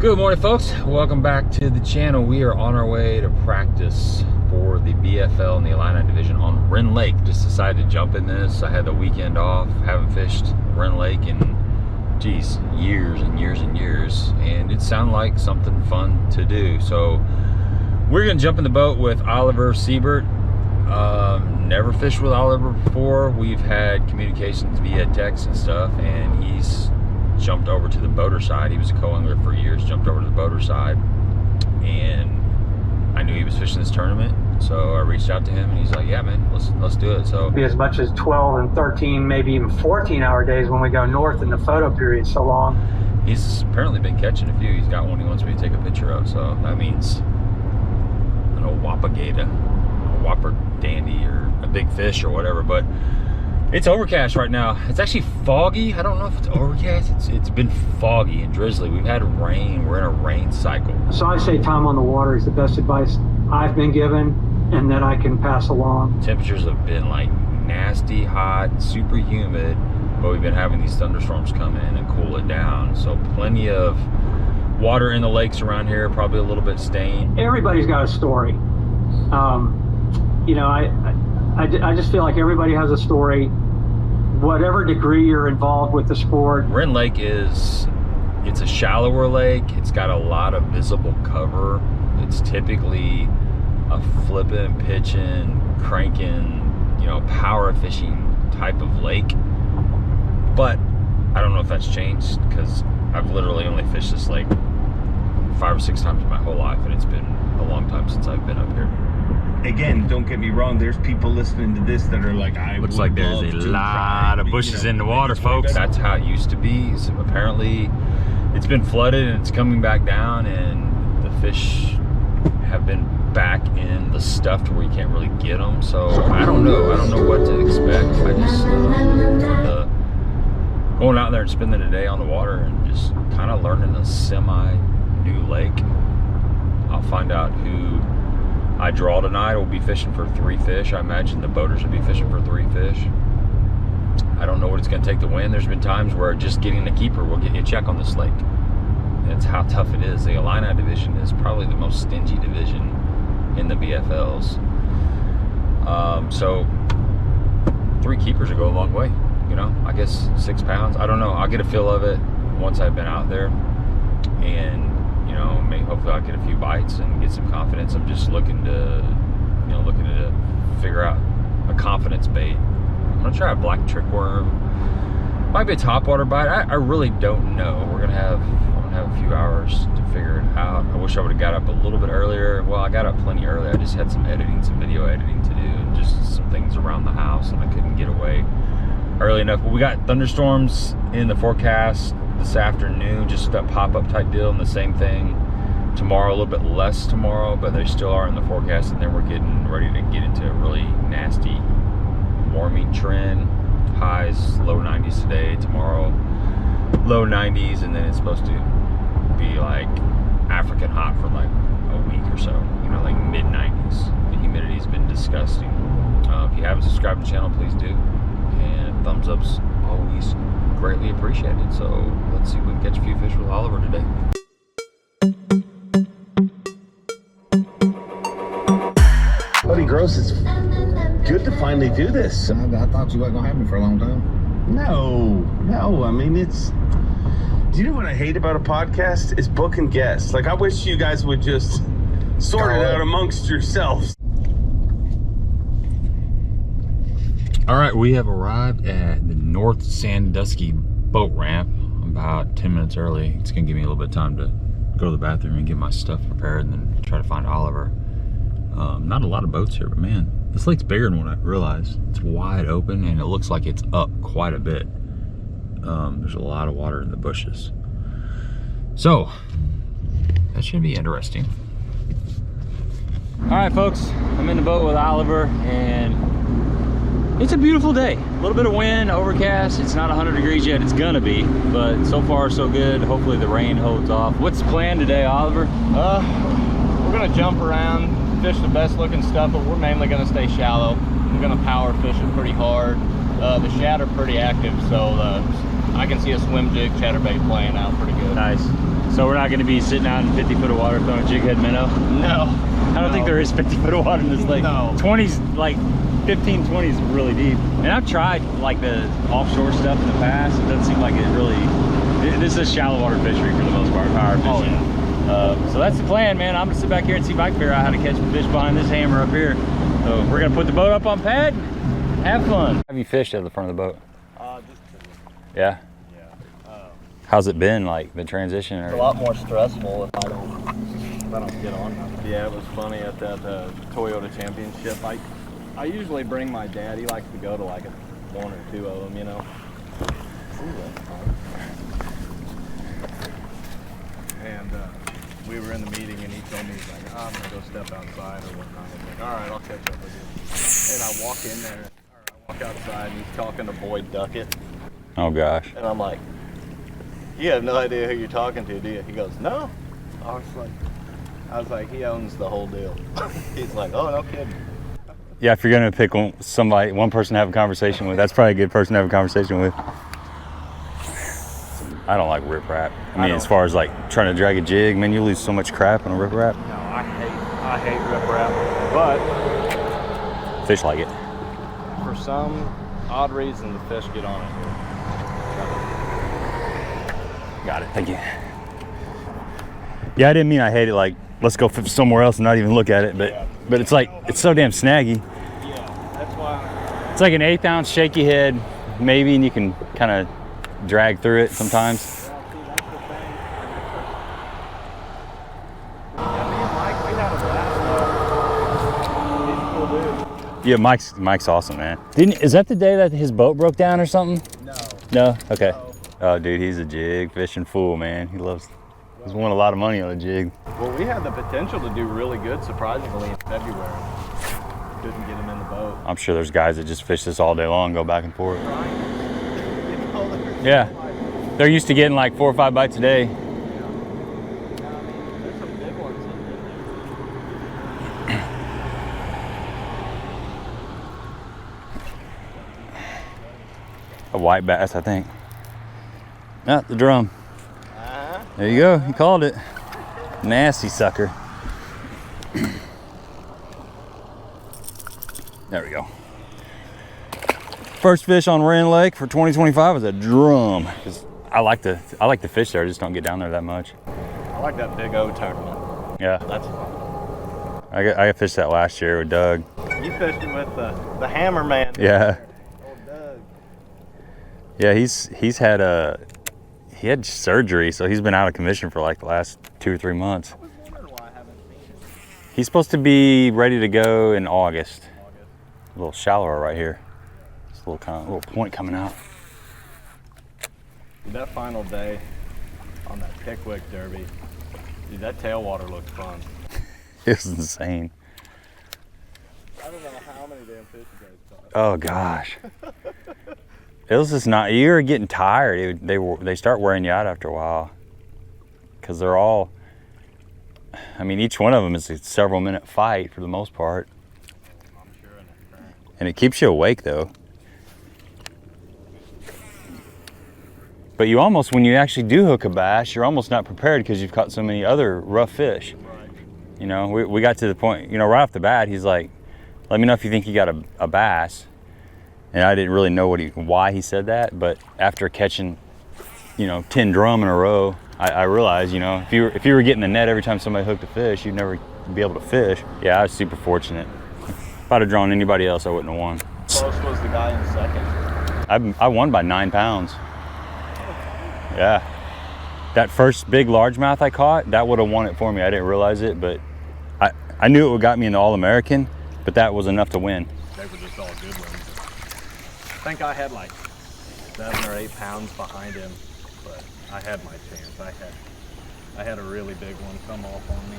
Good morning, folks. Welcome back to the channel. We are on our way to practice for the BFL in the Illini division on Rend Lake. Just decided to jump in this. I had the weekend off, haven't fished Rend Lake in, geez, years and years and years, and it sounded like something fun to do. So we're gonna jump in the boat with Oliver Siebert. Never fished with Oliver before. We've had communications via text and stuff, and he's jumped over to the boater side. He was a co-angler for years, jumped over to the boater side, and I knew he was fishing this tournament, so I reached out to him and he's like, yeah man, let's do it. So be as much as 12 and 13, maybe even 14-hour days when we go north and the photo period's so long. He's apparently been catching a few. He's got one he wants me to take a picture of, so that means an old whopper gator, a whopper dandy, or a big fish or whatever. But it's overcast right now. It's actually foggy. I don't know if it's overcast. It's been foggy and drizzly. We've had rain. We're in a rain cycle. So I say time on the water is the best advice I've been given and that I can pass along. Temperatures have been like nasty hot, super humid, but we've been having these thunderstorms come in and cool it down. So plenty of water in the lakes around here, probably a little bit stained. Everybody's got a story. You know, I just feel like everybody has a story, whatever degree you're involved with the sport. Rend Lake it's a shallower lake. It's got a lot of visible cover. It's typically a flipping, pitching, cranking, you know, power fishing type of lake. But I don't know if that's changed, because I've literally only fished this lake 5 or 6 times in my whole life, and it's been a long time since I've been up here. Again, don't get me wrong, there's people listening to this that are like, looks like there's a lot of bushes in the water, folks. That's how it used to be. So apparently it's been flooded and it's coming back down, and the fish have been back in the stuff to where you can't really get them. So I don't know what to expect. I just going out there and spending a day on the water and just kind of learning a semi new lake. I'll find out who I draw tonight. We'll be fishing for 3 fish. I imagine the boaters will be fishing for 3 fish. I don't know what it's going to take to win. There's been times where just getting a keeper will get you a check on this lake. That's how tough it is. The Illini division is probably the most stingy division in the BFLs. So 3 keepers will go a long way. You know, I guess 6 pounds. I don't know. I'll get a feel of it once I've been out there, and you know, hopefully I'll get a few bites and get some confidence. I'm just looking to figure out a confidence bait. I'm gonna try a black trickworm. Might be a topwater bite. I really don't know. I'm gonna have a few hours to figure it out. I wish I would have got up a little bit earlier. Well, I got up plenty early. I just had some video editing to do, and just some things around the house, and I couldn't get away early enough. But we got thunderstorms in the forecast this afternoon, just that pop-up type deal, and the same thing tomorrow. A little bit less tomorrow, but they still are in the forecast, and then we're getting ready to get into a really nasty warming trend. Highs low 90s today, tomorrow low 90s, and then it's supposed to be like African hot for like a week or so, you know, like mid 90s. The humidity's been disgusting. If you haven't subscribed to the channel, please do, and thumbs up's always greatly appreciated. So let's see if we can catch a few fish with Oliver today. Buddy Gross, it's good to finally do this. I thought you wasn't gonna have me for a long time. No, I mean, do you know what I hate about a podcast? Is booking guests. Like, I wish you guys would just sort it out amongst yourselves. All right, we have arrived at the North Sandusky boat ramp about 10 minutes early. It's gonna give me a little bit of time to go to the bathroom and get my stuff prepared, and then try to find Oliver. Not a lot of boats here, but man, this lake's bigger than what I realized. It's wide open, and it looks like it's up quite a bit. There's a lot of water in the bushes. So, that should be interesting. All right, folks, I'm in the boat with Oliver, and it's a beautiful day. A little bit of wind, overcast. It's not 100 degrees yet. It's gonna be, but so far so good. Hopefully the rain holds off. What's the plan today, Oliver? We're gonna jump around, fish the best looking stuff, but we're mainly gonna stay shallow. We're gonna power fish it pretty hard. The shad are pretty active, so I can see a swim jig chatterbait playing out pretty good. Nice. So we're not going to be sitting out in 50 foot of water throwing a jig head minnow? No. I don't think there is 50 foot of water in this lake. No. 20's like 15, 20 is really deep. And I've tried like the offshore stuff in the past. It doesn't seem like it really, this is shallow water fishery for the most part, power fishing. Oh, yeah. So that's the plan, man. I'm gonna sit back here and see if I can figure out how to catch fish behind this hammer up here. So we're gonna put the boat up on pad, have fun. Have you fished at the front of the boat? Just Yeah? yeah. How's it been, like the transition? It's a lot more stressful if I don't get on. Yeah, it was funny at that Toyota Championship. I usually bring my dad. He likes to go to like one or two of them, you know. And we were in the meeting, and he told me, he's like, I'm gonna go step outside or whatnot. I'm like, all right, I'll catch up with you. And I walk in there, or I walk outside, and he's talking to Boyd Duckett. Oh gosh. And I'm like, you have no idea who you're talking to, do you? He goes, no. I was like, he owns the whole deal. He's like, oh, no kidding. Yeah, if you're gonna pick one person to have a conversation with, that's probably a good person to have a conversation with. I don't like riprap. I mean, as far as like trying to drag a jig, man, you lose so much crap on a riprap. No, I hate riprap, but Fish like it. for some odd reason, the fish get on it. Got it, thank you. Yeah, I didn't mean I hate it, like, let's go somewhere else and not even look at it, but it's like, it's so damn snaggy. Yeah, that's why. It's like an 1/8 ounce shaky head, maybe, and you can kind of drag through it sometimes. Yeah, see, that's the thing. Yeah, me and Mike, we had a blast. He's a cool dude. Yeah, Mike's awesome, man. Is that the day that his boat broke down or something? No. No? Okay. No. Oh, dude, he's a jig fishing fool, man. He's won a lot of money on a jig. Well, we had the potential to do really good, surprisingly, in February. Couldn't get him in the boat. I'm sure there's guys that just fish this all day long, go back and forth. Yeah. They're used to getting like 4 or 5 bites a day. There's some big ones in there. A white bass, I think. Ah, the drum. There you go, he called it. Nasty sucker. There we go. First fish on Rend Lake for 2025 is a drum. Cause I like the fish there, I just don't get down there that much. I like that Big O tournament. Yeah. That's fun. I fished that last year with Doug. You fished it with the hammer man. Yeah. Old Doug. Yeah, he had surgery, so he's been out of commission for like the last 2 or 3 months. I was wondering why I haven't seen it. He's supposed to be ready to go in August. A little shallower right here. It's a little point coming out. Dude, that final day on that Pickwick Derby, dude, that tailwater looked fun. It was insane. I don't know how many damn fish you guys caught. Oh gosh. It was just not, you were getting tired. They start wearing you out after a while. Cause they're all, I mean, each one of them is a several minute fight for the most part. I'm sure in the current. And it keeps you awake though. But you almost, when you actually do hook a bass, you're almost not prepared because you've caught so many other rough fish. Right. You know, we got to the point, you know, right off the bat, he's like, let me know if you think you got a bass. And I didn't really know why he said that, but after catching, you know, 10 drum in a row, I realized, you know, if you were getting the net every time somebody hooked a fish, you'd never be able to fish. Yeah, I was super fortunate. If I'd have drawn anybody else, I wouldn't have won. Close was the guy in second. I won by 9 pounds. Yeah. That first big largemouth I caught, that would have won it for me. I didn't realize it, but I knew it would got me in the All-American, but that was enough to win. They were just all good ones. I think I had like 7 or 8 pounds behind him, but I had my chance. I had a really big one come off on me.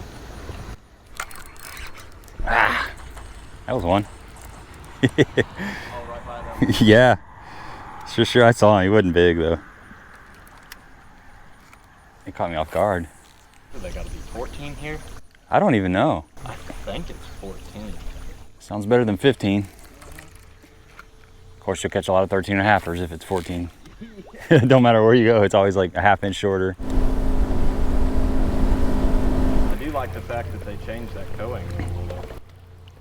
Ah, that was one. Oh, right by them. Yeah, sure. I saw him. He wasn't big though. He caught me off guard. They got to be 14 here? I don't even know. I think it's 14. Sounds better than 15. Of course, you'll catch a lot of 13.5ers if it's 14. It don't matter where you go, it's always like a 1/2 inch shorter. like the fact that they changed that towing a little bit.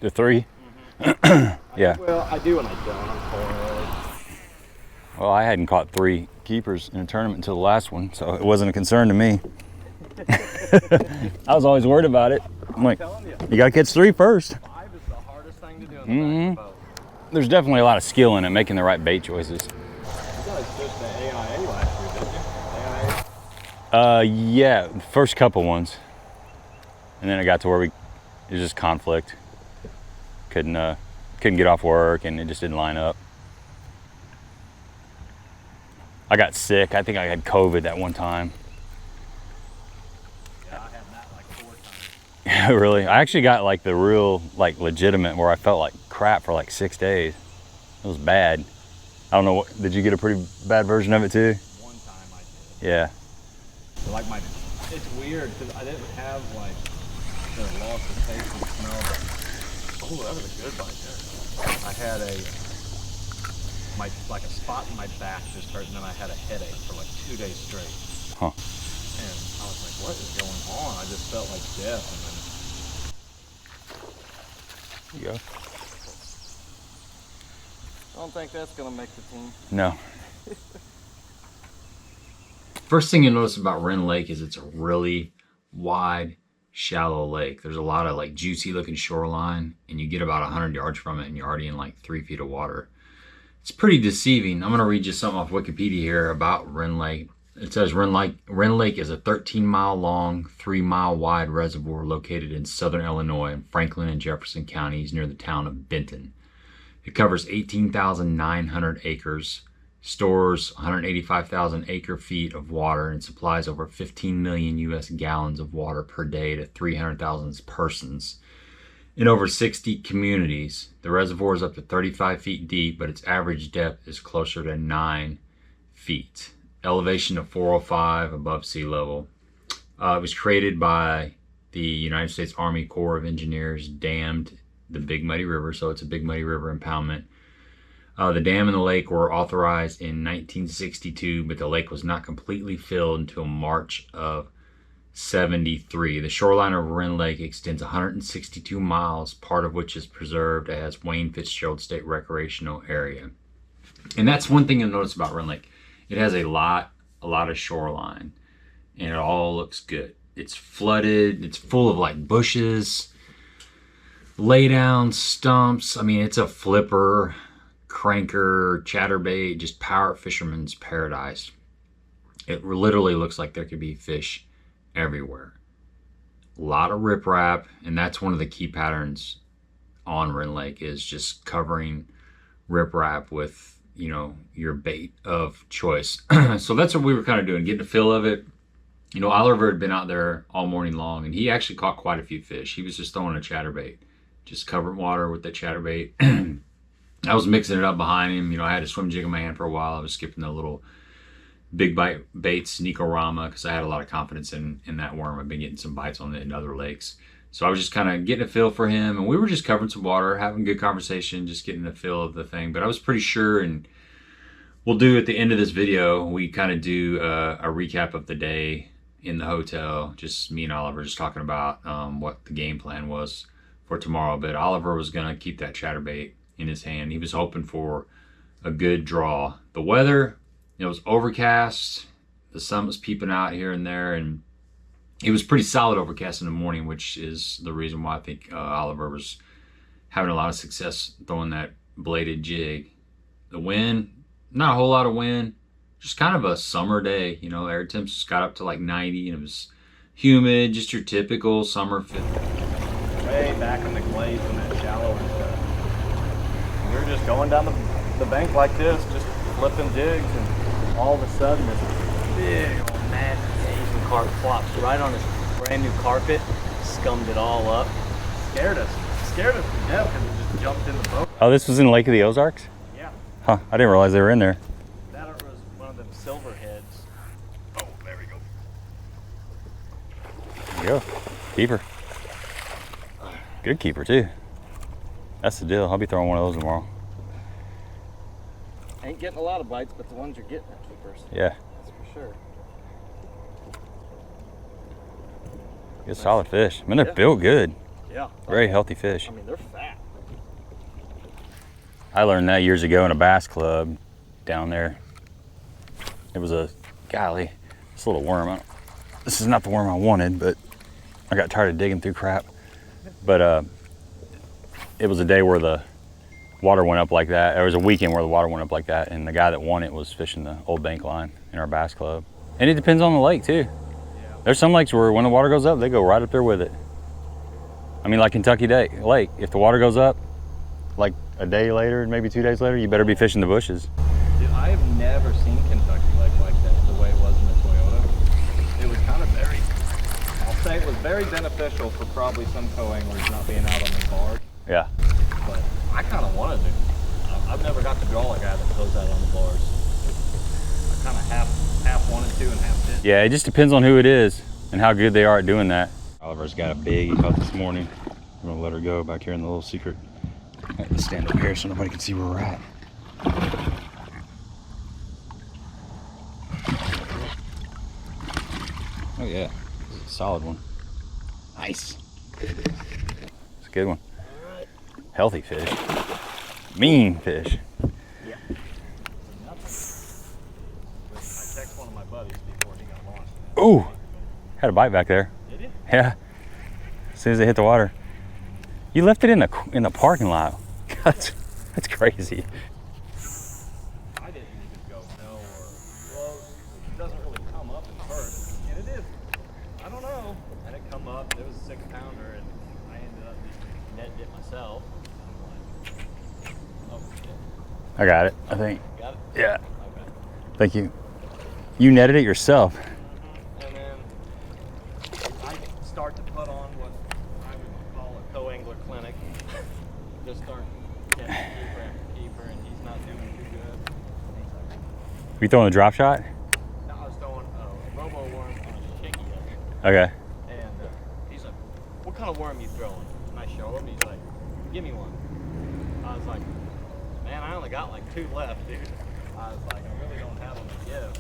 The 3? Yeah. Well, I do and I don't. I'm polarized. Well, I hadn't caught 3 keepers in a tournament until the last one, so it wasn't a concern to me. I was always worried about it. I'm like, you gotta catch 3 first. 5 is the hardest thing to do in the back boat. There's definitely a lot of skill in it, making the right bait choices. You guys fished the AIA last year, didn't you? AIA? Yeah, the first couple ones. And then it got to where it was just conflict. Couldn't get off work, and it just didn't line up. I got sick. I think I had COVID that one time. Yeah, I had that like 4 times. Yeah, really? I actually got like the real, like legitimate, where I felt like crap for like 6 days. It was bad. I don't know, what, did you get a pretty bad version of it too? One time I did. Yeah. So like it's weird because I didn't have like the loss of taste and smell. But, oh, that was a good bite there. I had like a spot in my back just hurt, and then I had a headache for like 2 days straight. Huh. And I was like, what is going on? I just felt like death. And then There you go. I don't think that's gonna make the team. No. First thing you notice about Rend Lake is it's a really wide, shallow lake. There's a lot of like juicy looking shoreline, and you get about 100 yards from it and you're already in like 3 feet of water. It's pretty deceiving. I'm gonna read you something off Wikipedia here about Rend Lake. It says Rend Lake is a 13-mile long, 3-mile wide reservoir located in southern Illinois in Franklin and Jefferson counties near the town of Benton. It covers 18,900 acres, stores 185,000 acre feet of water, and supplies over 15 million US gallons of water per day to 300,000 persons in over 60 communities. The reservoir is up to 35 feet deep, but its average depth is closer to 9 feet. Elevation of 405 above sea level. It was created by the United States Army Corps of Engineers, dammed the Big Muddy River, so it's a Big Muddy River impoundment. The dam and the lake were authorized in 1962, but the lake was not completely filled until March of 73. The shoreline of Rend Lake extends 162 miles, part of which is preserved as Wayne Fitzgerald State Recreational Area. And that's one thing you'll notice about Rend Lake. It has a lot of shoreline, and it all looks good. It's flooded, it's full of like bushes, lay down stumps. I mean, it's a flipper, cranker, chatterbait, just power fisherman's paradise. It literally looks like there could be fish everywhere. A lot of riprap, and that's one of the key patterns on Rend Lake, is just covering riprap with, you know, your bait of choice. So that's what we were kind of doing, getting a feel of it. You know, Oliver had been out there all morning long, and he actually caught quite a few fish. He was just throwing a chatterbait, just covering water with the chatterbait. I was mixing it up behind him. You know, I had a swim jig in my hand for a while. I was skipping the little big bite baits, Nicorama, because I had a lot of confidence in that worm. I've been getting some bites on it in other lakes. So I was just kind of getting a feel for him, and we were just covering some water, having good conversation, just getting a feel of the thing. But I was pretty sure, and we'll do at the end of this video, we kind of do a recap of the day in the hotel. Just me and Oliver just talking about what the game plan was for tomorrow. But Oliver was going to keep that chatterbait in his hand. He was hoping for a good draw. The weather, it was overcast. The sun was peeping out here and there, and it was pretty solid overcast in the morning, which is the reason why I think Oliver was having a lot of success throwing that bladed jig. The wind, not a whole lot of wind, just kind of a summer day. You know, air temps just got up to like 90, and it was humid, just your typical summer fit. Way back in the glades in that shallow and stuff. We were just going down the bank like this, just flipping jigs, and all of a sudden this big old massive Asian carp flops right on this brand new carpet, scummed it all up, scared us to death because it just jumped in the boat. Oh, this was in Lake of the Ozarks? Yeah. Huh, I didn't realize they were in there. That was one of them silverheads. Oh, there we go. There you go. Keeper. Good keeper too. That's the deal. I'll be throwing one of those tomorrow. Ain't getting a lot of bites, but the ones you're getting are keepers. Yeah. That's for sure. Good solid fish. I mean, they're built good. Yeah. Very healthy fish. I mean, they're fat. I learned that years ago in a bass club down there. It was a, golly, this little worm. This is not the worm I wanted, but I got tired of digging through crap. But it was a day where the water went up like that. There was a weekend where the water went up like that, and the guy that won it was fishing the old bank line in our bass club. And it depends on the lake too. Yeah. There's some lakes where when the water goes up, they go right up there with it. I mean, like Kentucky Lake, if the water goes up, like a day later, maybe 2 days later, you better be fishing the bushes. Dude, I have never seen Kentucky Lake like that, the way it was in the Toyota. It was kind of I'll say it was very beneficial for probably some co-anglers not being out on the bars. Yeah. But I kind of wanted to. I've never got to draw a guy that goes out on the bars. I kind of half wanted to and half did. Yeah, it just depends on who it is and how good they are at doing that. Oliver's got a big he caught this morning. I'm gonna let her go back here in the little secret. Let's stand up here so nobody can see where we're at. Oh yeah, it's a solid one. Nice. It's a good one. Healthy fish. Mean fish. Yeah. I texted one of my buddies before he got launched. Ooh, had a bite back there. Did you? Yeah. As soon as it hit the water. You left it in the parking lot. That's crazy. I didn't even go no or close. It doesn't really come up at first. And it is. I don't know. And it come up. It was a 6-pounder, and I ended up just netting it myself. I'm like, oh shit. I got it, I think. Got it? Yeah. Okay. Thank you. You netted it yourself. And then I start to put on what I would call a co-angler clinic. Just start catching keeper after keeper, and he's not doing too good. And he's like, You throwing a drop shot? no, I was throwing a robo worm on a shaky head. Okay. And he's like, what kind of worm you throwing? And I show him, he's like, give me one. I was like, man, I only got like 2 left, dude. I was like, I really don't have them to give.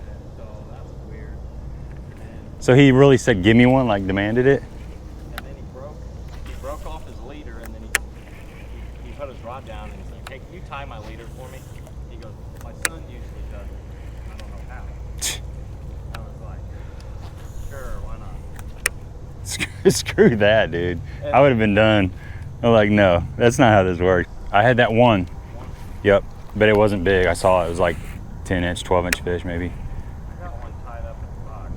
And so that was weird. And So he really said, give me one, like demanded it? And then he broke off his leader, and then he put his rod down, and he's like, hey, can you tie my leader for me? He goes, my son usually does it. I don't know how. I was like, sure, why not? Screw that, dude. I would have been done. I'm like, no, that's not how this works. I had that one. Yep, but it wasn't big. I saw it was like 10-inch, 12-inch fish maybe. I got one tied up in the rock.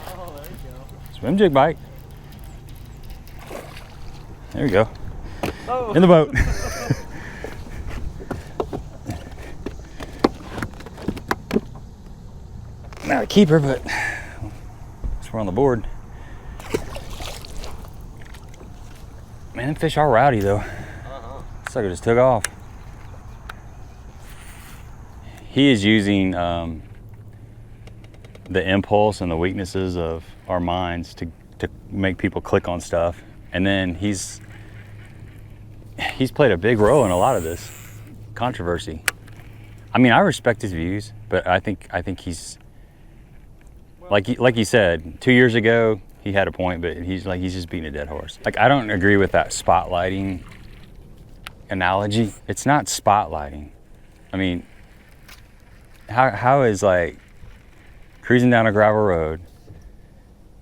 Oh, there you go. Swim jig bite. There you go. Oh. In the boat. Not a keeper, but we're on the board. Man, them fish are rowdy though. Sucker just took off. He is using the impulse and the weaknesses of our minds to make people click on stuff, and then he's played a big role in a lot of this controversy. I mean, I respect his views, but I think he's like you said 2 years ago he had a point, but he's just beating a dead horse. Like, I don't agree with that spotlighting analogy. It's not spotlighting. I mean, how is like cruising down a gravel road,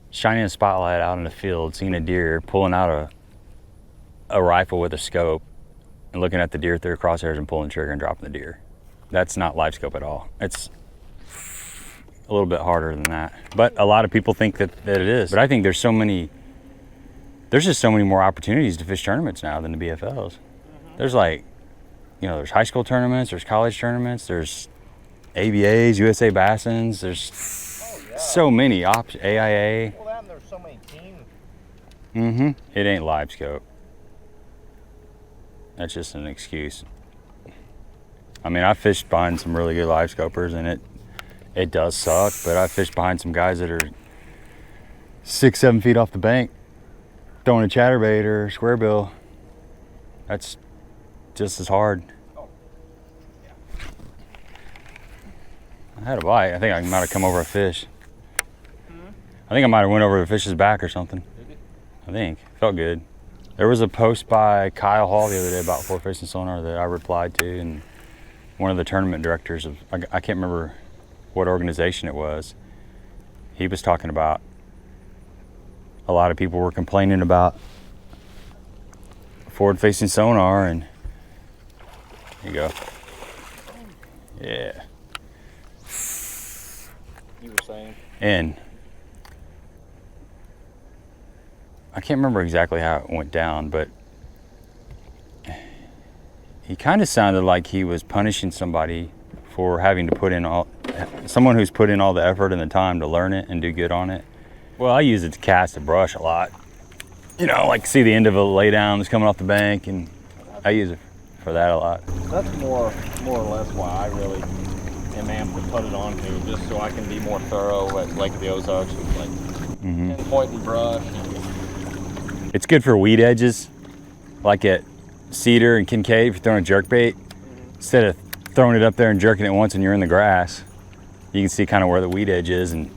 shining a spotlight out in the field, seeing a deer, pulling out a rifle with a scope and looking at the deer through crosshairs and pulling the trigger and dropping the deer? That's not live scope at all. It's a little bit harder than that, but a lot of people think that it is. But I think there's just so many more opportunities to fish tournaments now than the BFLs. There's there's high school tournaments, there's college tournaments, there's ABAs, USA Bassins, there's so many options, AIA. Well, and there's so many teams. It ain't live scope. That's just an excuse. I mean, I fished behind some really good live scopers, and it does suck, but I fished behind some guys that are 6-7 feet off the bank throwing a chatterbait or square bill. That's just as hard. Oh, yeah. I had a bite. I think I might have come over a fish. I think I might have went over the fish's back or something. Did you? I think. Felt good. There was a post by Kyle Hall the other day about Precision Sonar that I replied to, and one of the tournament directors of, I can't remember what organization it was, he was talking about a lot of people were complaining about forward-facing sonar, and there you go. Yeah. You were saying? And I can't remember exactly how it went down, but he kind of sounded like he was punishing somebody for having to put in someone who's put in all the effort and the time to learn it and do good on it. Well, I use it to cast a brush a lot. You know, like see the end of a lay down that's coming off the bank, and I use it for that a lot. That's more or less why I really am amped to put it on to, just so I can be more thorough at Lake of the Ozarks with like pinpoint and brush. It's good for weed edges, like at Cedar and Kincaid, if you're throwing a jerkbait. Instead of throwing it up there and jerking it once and you're in the grass, you can see kind of where the weed edge is and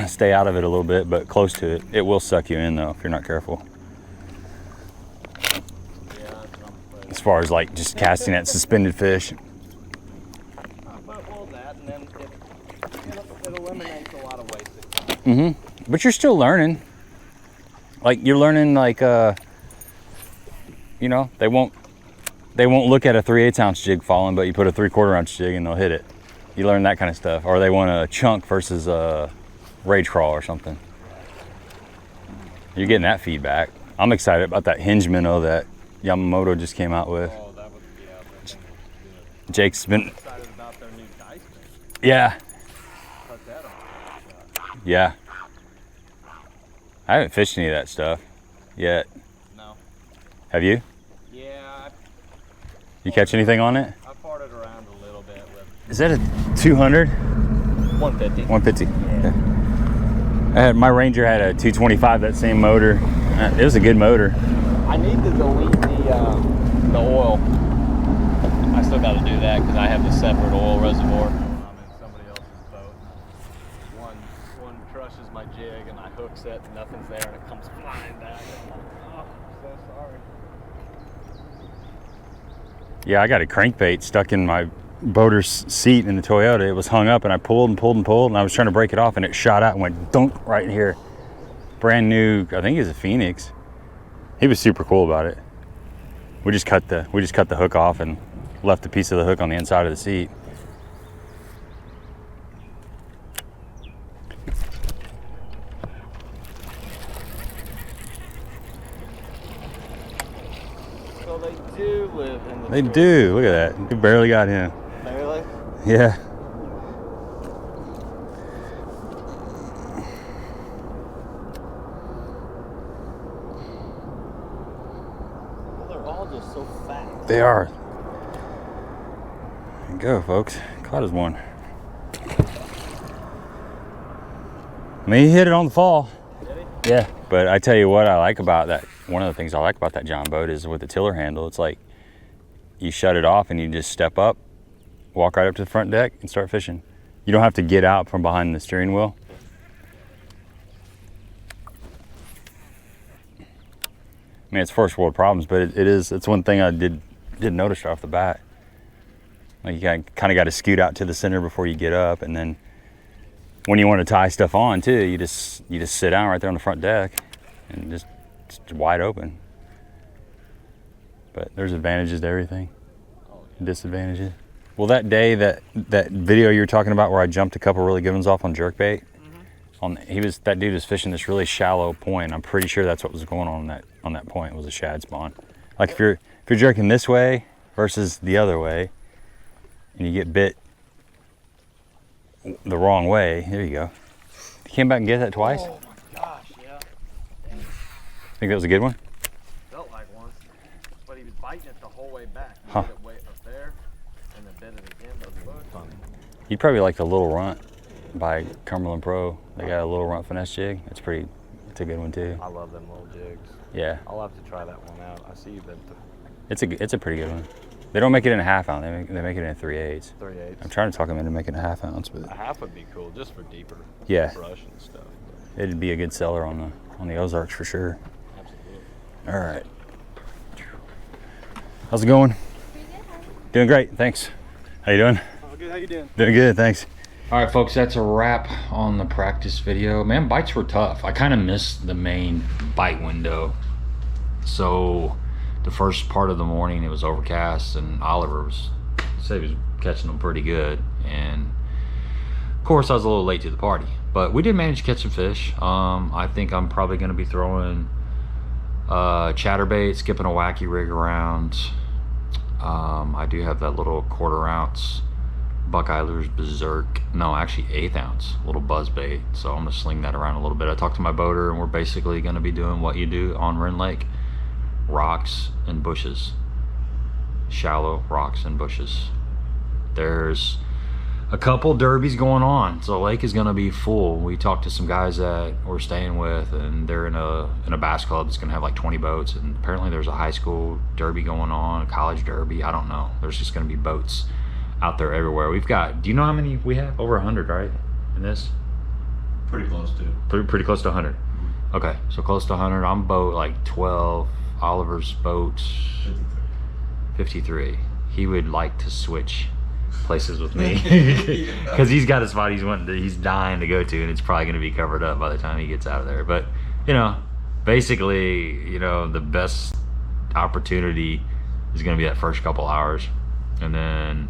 stay out of it a little bit, but close to it. It will suck you in though if you're not careful. As far as like just casting at suspended fish. Well, that, and then it eliminates a lot of wasted time. But you're still learning. Like you're learning, like you know, they won't look at a 3/8 ounce jig falling, but you put a 3/4 ounce jig and they'll hit it. You learn that kind of stuff. Or they want a chunk versus a rage crawl or something. You're getting that feedback. I'm excited about that hinge minnow that Yamamoto just came out with. Oh, that would be out there. Jake's been Excited about their new dice bait. Yeah. Put that on. Yeah. I haven't fished any of that stuff yet. No. Have you? Yeah. You catch anything on it? I farted around a little bit with. Is that a 200? 150. 150. Yeah. My Ranger had a 225, that same motor. It was a good motor. I need to delete the oil. I still got to do that because I have the separate oil reservoir. I'm in somebody else's boat. One crushes my jig and I hooks it and nothing's there and it comes flying back. I'm like, oh, I'm so sorry. Yeah, I got a crankbait stuck in my boater's seat in the Toyota. It was hung up and I pulled and I was trying to break it off and it shot out and went dunk right in here. Brand new, I think it was a Phoenix. He was super cool about it. We just cut the hook off and left a piece of the hook on the inside of the seat. So they do live in the They store. do. Look at that. We barely got him. Barely? Yeah. Well, they're all just so fat. They are. There you go, folks. Caught us one. I mean, he hit it on the fall. Did he? Yeah. But I tell you what I like about that, one of the things I like about that John boat is with the tiller handle, it's like you shut it off and you just step up, walk right up to the front deck and start fishing. You don't have to get out from behind the steering wheel. I mean, it's first world problems, but it's one thing I did notice right off the bat. Like you kind of got to scoot out to the center before you get up, and then when you want to tie stuff on too, you just sit down right there on the front deck and just wide open. But there's advantages to everything. Disadvantages. Well, that day that video you were talking about where I jumped a couple really good ones off on jerkbait, that dude was fishing this really shallow point. I'm pretty sure that's what was going on that point was a shad spawn. Like if you're jerking this way versus the other way, and you get bit the wrong way, there you go. You came back and get that twice? Oh my gosh, yeah. Think that was a good one? Felt like one. But he was biting it the whole way back. He Huh. bit it way up there and then bit it again. Those bugs on him. You'd probably like the Little Runt by Cumberland Pro. They got a Little Runt finesse jig. It's a good one too. I love them little jigs. Yeah. I'll have to try that one out. I see you've been It's a pretty good one. They don't make it in a half ounce. They make it in a 3/8. 3/8. I'm trying to talk them into making a half ounce, but A half would be cool just for deeper yeah. brush and stuff. But it'd be a good seller on the Ozarks for sure. Absolutely. All right. How's it going? Pretty good. How are you? Doing great, thanks. How you doing? Oh, good. How you doing? Doing good, thanks. All right, folks, that's a wrap on the practice video. Man, bites were tough. I kind of missed the main bite window. So the first part of the morning, it was overcast, and Oliver said he was catching them pretty good. And of course, I was a little late to the party, but we did manage to catch some fish. I think I'm probably going to be throwing chatterbait, skipping a wacky rig around. I do have that little 1/4 ounce Buckeye Lures Berserk, no, actually 1/8 ounce little buzz bait. So I'm gonna sling that around a little bit. I talked to my boater, and we're basically gonna be doing what you do on Rend Lake: rocks and bushes, shallow rocks and bushes. There's a couple derbies going on, so the lake is gonna be full. We talked to some guys that we're staying with, and they're in a bass club that's gonna have like 20 boats, and apparently there's a high school derby going on, a college derby, I don't know. There's just gonna be boats out there everywhere. We've got, do you know how many we have? Over 100, right, in this? Pretty close to. Pretty close to 100. Okay, so close to 100. I'm boat like 12. Oliver's boat 53. He would like to switch places with me because he's got a spot he's dying to go to, and it's probably going to be covered up by the time he gets out of there. But you know, basically, you know, the best opportunity is going to be that first couple hours, and then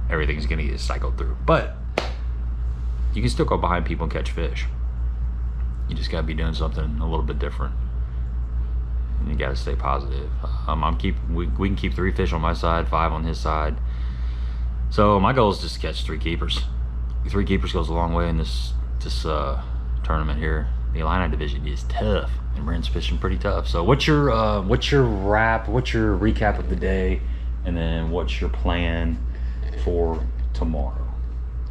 everything's going to get cycled through. But you can still go behind people and catch fish. You just got to be doing something a little bit different, and you got to stay positive. We can keep 3 fish on my side, 5 on his side. So my goal is just to catch 3 keepers. 3 keepers goes a long way in this tournament here. The Illini division is tough, and Brent's fishing pretty tough. So what's your recap of the day, and then what's your plan for tomorrow?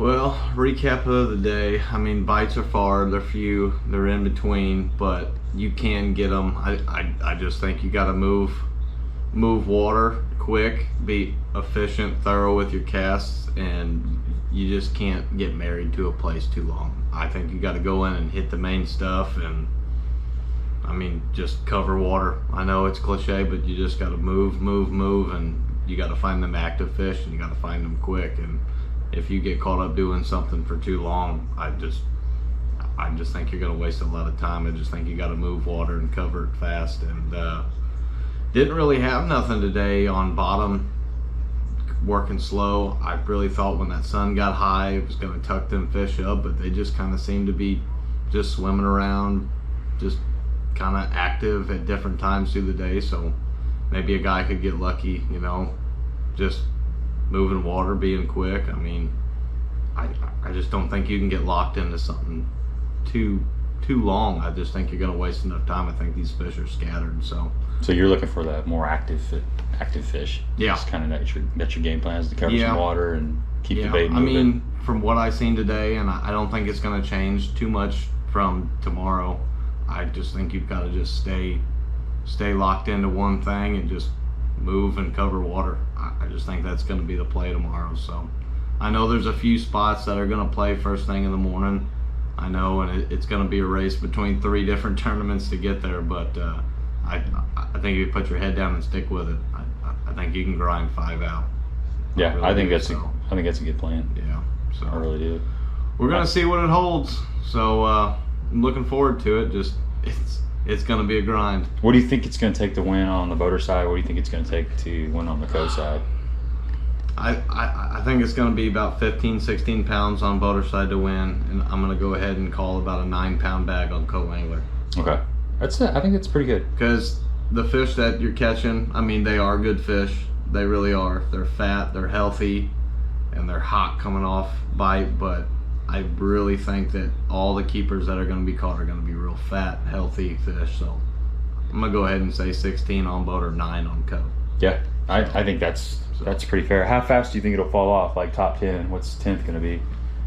Well, recap of the day. I mean, bites are far, they're few, they're in between, but you can get them. I just think you got to move water quick, be efficient, thorough with your casts, and you just can't get married to a place too long. I think you got to go in and hit the main stuff, and I mean, just cover water. I know it's cliche, but you just got to move, and you got to find them active fish, and you got to find them quick. And if you get caught up doing something for too long, I just think you're gonna waste a lot of time. I just think you got to move water and cover it fast. And didn't really have nothing today on bottom, working slow. I really thought when that sun got high it was gonna tuck them fish up, but they just kind of seemed to be just swimming around, just kind of active at different times through the day. So maybe a guy could get lucky, you know, just moving water, being quick. I mean, I just don't think you can get locked into something too long. I just think you're going to waste enough time. I think these fish are scattered. So you're looking for that more active fish. Yeah. Just kind of that's your game plan, is to cover some water and keep the bait moving. I mean, from what I've seen today, and I don't think it's going to change too much from tomorrow. I just think you've got to just stay locked into one thing and just move and cover water. I just think that's going to be the play tomorrow. So I know there's a few spots that are going to play first thing in the morning. I know, and it's going to be a race between 3 different tournaments to get there, but I think if you put your head down and stick with it, I think you can grind 5 out. Yeah, I think that's a good plan. Yeah, so I really do. We're going to see what it holds. So I'm looking forward to it. Just it's going to be a grind. What do you think it's going to take to win on the boater side? What do you think it's going to take to win on the co side? I think it's going to be about 15, 16 pounds on boater side to win, and I'm going to go ahead and call about a 9-pound bag on co-angler. Okay, that's it. I think that's pretty good. Because the fish that you're catching, I mean, they are good fish. They really are. They're fat, they're healthy, and they're hot coming off bite. But I really think that all the keepers that are going to be caught are going to be real fat, healthy fish. So I'm going to go ahead and say 16 on boat or 9 on co. Yeah, I think that's pretty fair. How fast do you think it'll fall off? Like top 10? What's 10th going to be?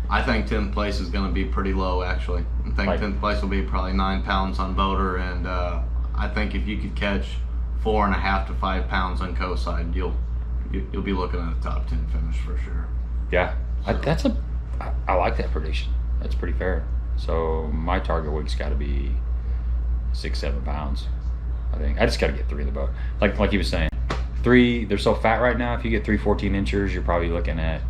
I think 10th place is going to be pretty low, actually. I think 10th place will be probably 9 pounds on boater, and I think if you could catch 4.5 to 5 pounds on co side, you'll be looking at a top 10 finish for sure. Yeah, I like that prediction. That's pretty fair. So my target weight's got to be 6-7 pounds. I think I just got to get 3 in the boat. Like he was saying, 3. They're so fat right now. If you get 3 14 inchers, you're probably looking at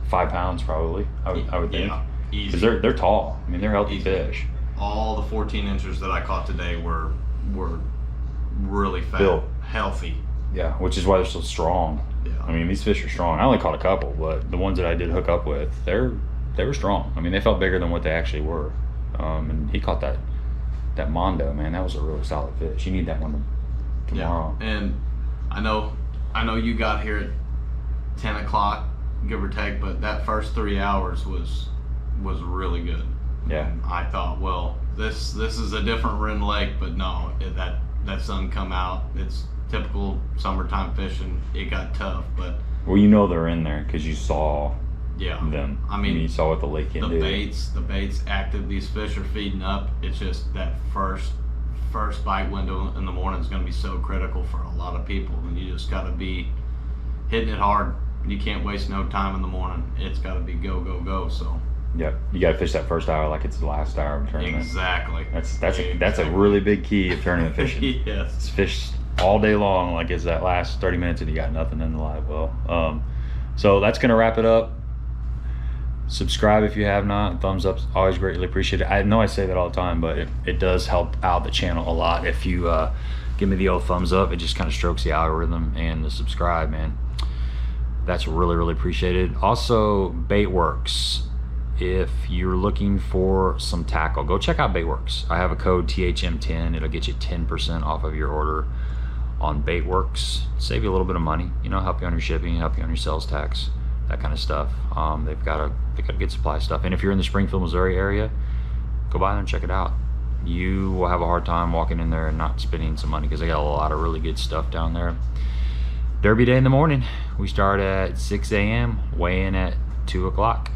5 pounds probably. I would think. Yeah, easy. Because they're tall. I mean, they're healthy fish. All the 14 inchers that I caught today were really fat, Built. healthy. Yeah, which is why they're so strong. Yeah. I mean, these fish are strong. I only caught a couple, but the ones that I did hook up with, they were strong. I mean, they felt bigger than what they actually were. And he caught that Mondo, man. That was a really solid fish. You need that one tomorrow. Yeah. And I know you got here at 10 o'clock, give or take, but that first 3 hours was really good. Yeah. And I thought, well, this is a different Rend Lake, but no, that sun come out. It's typical summertime fishing. It got tough, but Well, you know they're in there because you saw them. I mean, you saw what the lake can do. The bait's active. These fish are feeding up. It's just that first bite window in the morning is going to be so critical for a lot of people, and you just got to be hitting it hard. You can't waste no time in the morning. It's got to be go go go. So Yep, you got to fish that first hour like it's the last hour of the tournament. exactly. That's a really big key of tournament fishing. Yes. It's fish all day long like it's that last 30 minutes and you got nothing in the live well. So that's gonna wrap it up. Subscribe if you have not. Thumbs up, always greatly appreciated. I know I say that all the time, but it does help out the channel a lot if you give me the old thumbs up. It just kind of strokes the algorithm. And the subscribe, man, that's really, really appreciated. Also, Baitworks. If you're looking for some tackle, go check out Baitworks. I have a code THM10. It'll get you 10% off of your order on Baitworks. Save you a little bit of money, you know, help you on your shipping, help you on your sales tax, that kind of stuff. They've got a good supply of stuff. And if you're in the Springfield, Missouri area, go by there and check it out. You will have a hard time walking in there and not spending some money because they got a lot of really good stuff down there. Derby day in the morning. We start at 6 a.m., weigh in at 2 o'clock.